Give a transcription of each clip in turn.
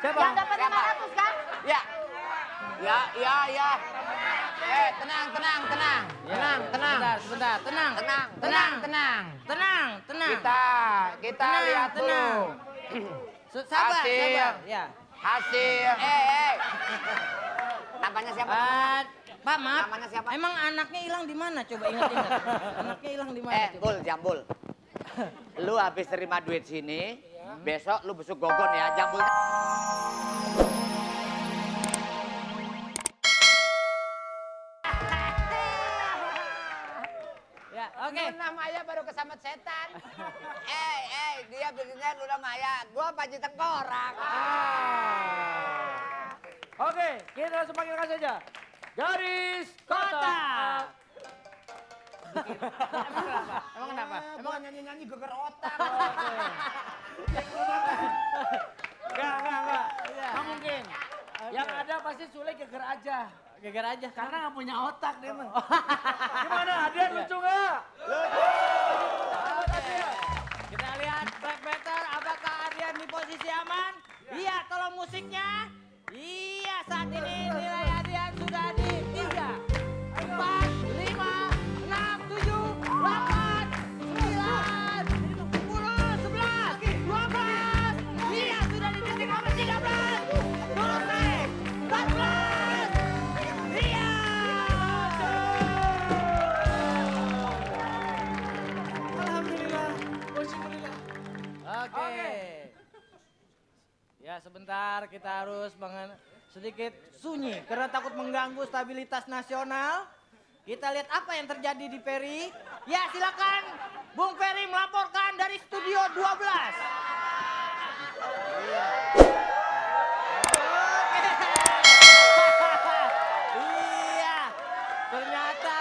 Siapa? Yang dapat 500 kan? Ya. Ya. Tenang. Sebentar. Tenang. Kita lihat dulu. Sabar. Ya. Hasil. Namanya siapa? Pak, maaf. Namanya siapa? Emang anaknya hilang di mana? Coba ingat. Anaknya hilang di mana? Coba. Jambul. Lu habis terima duit sini, besok lu besuk gogon ya, Jambul. Ya, oke. Luna Maya baru kesamet setan. Dia bikinnya Luna Maya. Gua Panji Tengkorak. Oke, kita langsung panggilkan saja. Garis kotak. Emang kenapa? Emang nyanyi-nyanyi geger otak. Enggak. Iya. Nggak mungkin. Yang ada pasti Sule geger aja. Geger aja. Karena nggak punya otak dia mah. Gimana? Adrian lucu nggak? Kita lihat track better. Apakah Ardian di posisi aman? Iya, tolong musiknya. Iya, saat ini nilai Ardian sudah di 3, 4, 5, 6, 7, 8, 9, 10, 11, 12. Iya, sudah di titik nomor 13. Turun naik. 14. Iya. Alhamdulillah. Alhamdulillah. Oke. Ya, sebentar kita harus sedikit sunyi karena takut mengganggu stabilitas nasional. Kita lihat apa yang terjadi di Ferry. Ya, silakan Bung Ferry melaporkan dari Studio 12. Iya. Oke. Iya. Ternyata.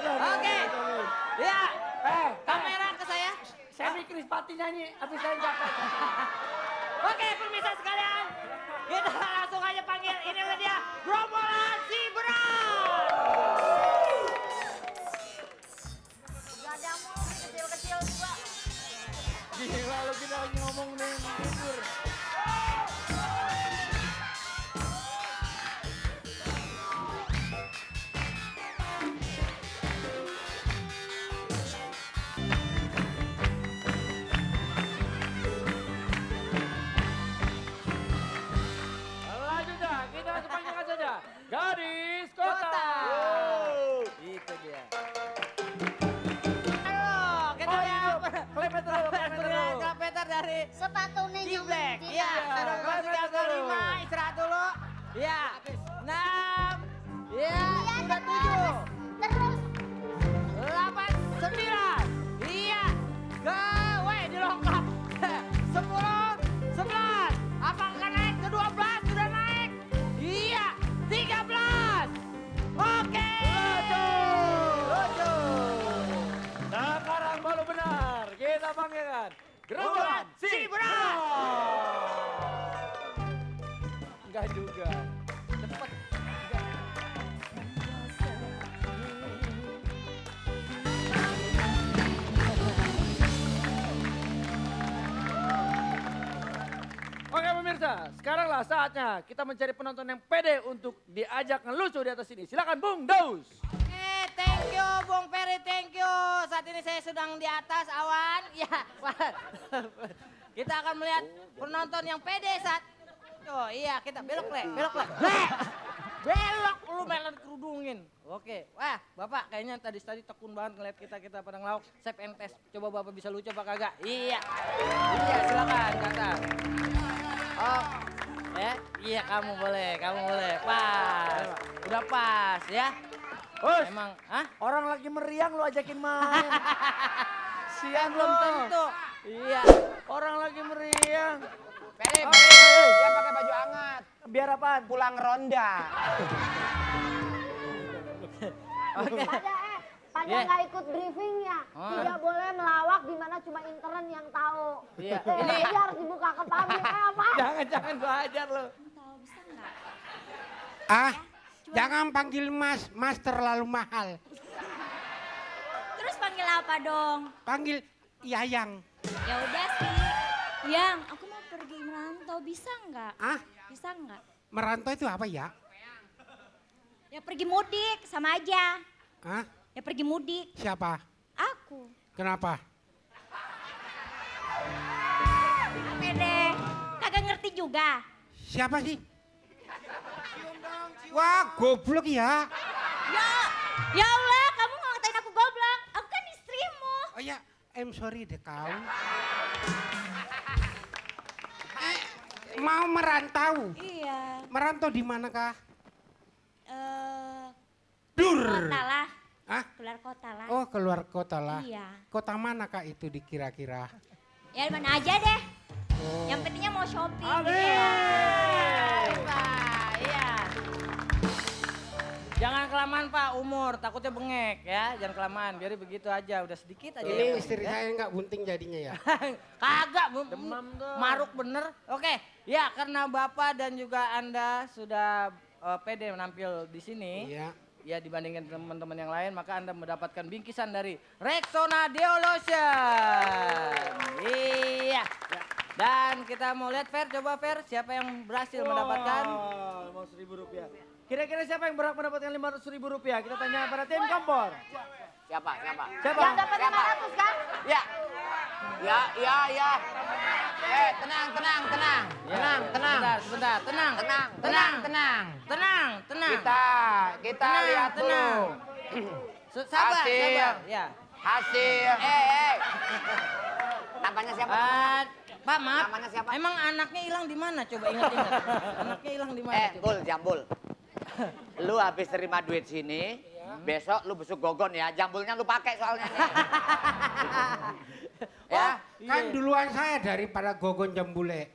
Oke. Ya. Kamera ke saya. Saya mikir Pati nyanyi, habis saya capek. Oke, pemirsa sekalian. Kita langsung aja panggil ini dia Gerombolan Si Berat. Gak ada mau kecil-kecil juga. Gila lu kita lagi ngomong nih tidur. Lanjut dah, kita langsung panggilkan saja. Garis kotak. Itu dia. Halo, kita lihat Klepet dulu. Klapeter dari Sepatu ninja G-Black. Cina. Iya, sudah masuk yang kelima. Istirahat dulu. Ya, 6. Ya, sudah 7. Terus 8, 9. Iya. Dilongkap. 10, 11. Apakah naik ke 12? Sudah naik. Iya. 13. Oke. Lucu. Sekarang baru benar. Kita panggilkan. Gerombolan Si Berat. Enggak juga. Cepat. Oke pemirsa, sekaranglah saatnya kita mencari penonton yang pede untuk diajak ngelucu di atas sini. Silakan Bung Daus. Oke, thank you Bung Ferry, thank you. Saat ini saya sedang di atas awan. Ya, kita akan melihat penonton yang pede saat. Oh iya, kita belok le. Belok lu malah kerudungin. Oke, wah Bapak kayaknya tadi tekun banget ngeliat kita pada ngelawak. Save and test, coba Bapak bisa lucu apa kagak? Iya, silakan kata. Oh, ya, iya kamu boleh, pas. Udah pas ya. Bos, Emang, hah? orang lagi meriang lu ajakin main. Sian Belum lo. tentu. Iya. Orang lagi meriang. Ferry, Oh, dia pakai baju hangat. Biar apaan? Pulang ronda. Oke. pada Yeah. nggak ikut briefingnya. Tidak boleh melawak di mana cuma intern yang tahu. Iya. Ini harus dibuka ke publik. Apa? Jangan gua ajar lo. Ah, jangan panggil mas, mas terlalu mahal. terus panggil apa dong? Panggil Yayang. Ya udah sih. Yang, aku mau pergi merantau, bisa nggak? Ah, Bisa nggak? merantau itu apa ya? Ya pergi mudik, sama aja. Ah, Ya pergi mudik. siapa? Aku. Kenapa? Apa deh? Kagak ngerti juga. Siapa sih? Wah, goblok ya. Ya Allah, kamu nggak ngatain aku goblok. Aku kan istrimu. Oh ya, I'm sorry deh kau. Mau merantau. Iya. Merantau di manakah? Dur. Dur. Kota lah. Ah? Keluar kota lah. Oh, keluar kota lah. Iya. Kota manakah itu dikira-kira? Ya mana aja deh. Oh. Yang pentingnya mau shopping. Hai, Pak. Iya. Jangan kelamaan Pak, umur takutnya bengek ya. Jangan kelamaan, biar begitu aja, udah sedikit aja. Ini yang istri penting, ya. saya nggak bunting jadinya ya. Kagak, Demam dong. maruk bener. Oke, ya karena Bapak dan juga Anda sudah pede menampil di sini. Iya. Ya dibandingkan teman-teman yang lain, maka Anda mendapatkan bingkisan dari Rexona Deolotion. Iya. Dan kita mau lihat Fer, coba Fer, siapa yang berhasil mendapatkan? Rp500.000. Kira-kira siapa yang berhak mendapatkan Rp500.000? Kita tanya pada tim Kompor. Siapa? Siapa? Siapa? Yang dapat 500 kan? Ya. Ya. Tenang. Ya, Sebentar, tenang. Tenang. Kita Tenang, lihat dulu. tenang. Sabar. Ya. Hasil. Namanya siapa? Pak, maaf. Namanya siapa? Emang anaknya hilang di mana? Coba ingat-ingat. Anaknya hilang di mana? coba? Jambul. Lu habis terima duit sini, besok lu besuk gogon ya. Jambulnya lu pakai soalnya nih. Ya. Kan duluan saya daripada gogon jambule.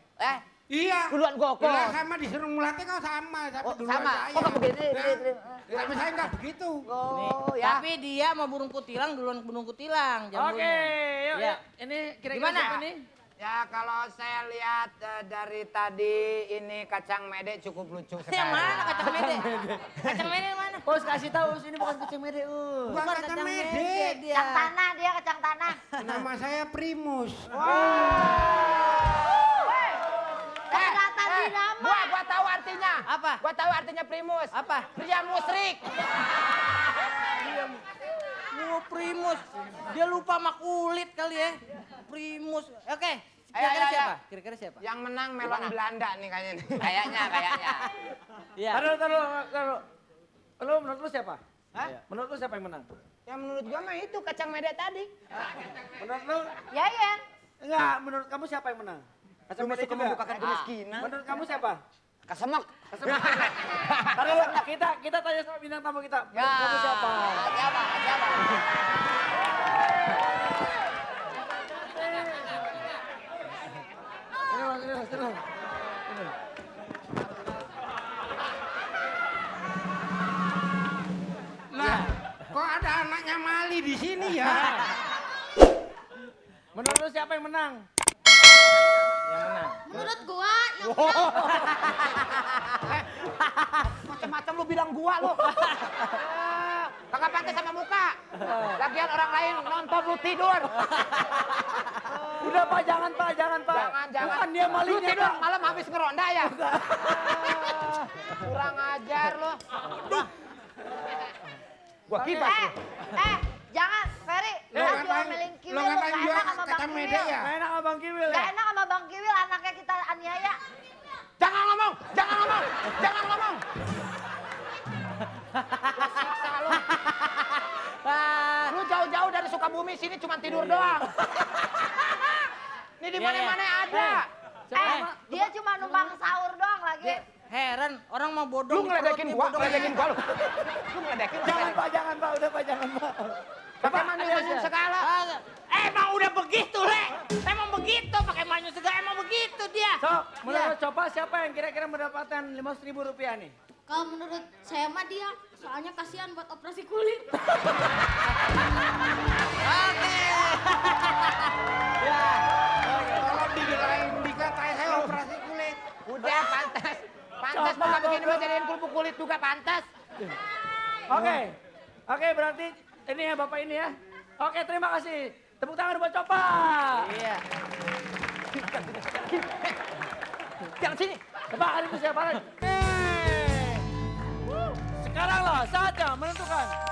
Iya. Duluan gogon. Lah sama disuruh mulatnya kau sama, tapi Oh, duluan sama. saya. Kok nggak begini? Nah, tapi saya nggak begitu. Nih, ya. Tapi dia mau burung kutilang duluan burung kutilang jambulnya. Oke, yuk. Ya. Ini kira-kira Gimana? siapa nih? Ya kalau saya lihat dari tadi ini kacang mede cukup lucu sekali. Yang mana kacang mede? Kacang mede yang mana? Bos kasih tahu ini bukan kacang mede. Bukan kacang mede. dia. Kacang tanah dia, kacang tanah. Nama saya Primus. Kelihatan di nama. Gua tahu artinya. Apa? Gua tahu artinya primus. Apa? Pria musrik. Oh, Primus. Dia lupa sama kulit kali ya. Primus. Oke. Kira-kira Ayo. siapa? Kira-kira siapa? Yang menang melon Belanda nih kayaknya. Kayaknya. Iya. Taruh. Lu menurut lu siapa? Hah? Menurut lu siapa yang menang? Yang menurut gua mah itu kacang mede tadi. Menurut lu? Yayan. Enggak, menurut kamu siapa yang menang? Kacang Lu mede suka juga. membukakan kemiskinan. Menurut kamu siapa? Kesemok. Taruh, kita tanya sama bintang tamu kita. Menurut kamu siapa? Siapa? Ini mas. Ini. Lah, kok ada anaknya Mali di sini ya? Menurut lu siapa yang menang? Yang menang. Menurut gua, Macam-macam lu bilang gua lu. Kagak pantas sama muka. Lagian orang lain nonton lu tidur. Udah Pak, jangan Pak. Jangan. Bukan dia Lu malingnya tidur Pak. malam habis ngeronda ya? Kurang ajar lu. Gua kibas lu. Jangan, Ferry. Lo Jangan ngapain, diomelin lo Kiwil, lu ngapain gak jual enak sama Bang kacang mede Kiwil. ya? Gak enak sama Bang Kiwil Gak ya? enak sama Bang Kiwil, anaknya kita aniaya. Jangan ngomong. Gua siksa lu. Lu jauh-jauh dari Sukabumi sini cuma tidur doang. Ini di mana-mana ada. Dia cuma numpang sahur doang lagi. Heran, orang mau bodong. Lu ngeledekin gua lu. Jangan Pak, udah Pak, jangan Pak. Pakai manyun segala. Emang udah begitu, Le. Emang begitu, pakai manyun segala. Emang begitu dia. So, menurut coba siapa yang kira-kira mendapatkan Rp500.000 nih? kalau menurut saya mah dia, soalnya kasihan buat operasi kulit. Oke. Ya. Kalau dibilangin dikatain saya operasi kulit. Udah pantas. Pantas muka begini mah jadiin kerupuk kulit juga pantas. Oke, berarti ini ya Bapak ini ya. Oke, terima kasih. Tepuk tangan buat Copa. Iya. Jangan sini. Coba hari itu siapa lagi? Sekaranglah saatnya menentukan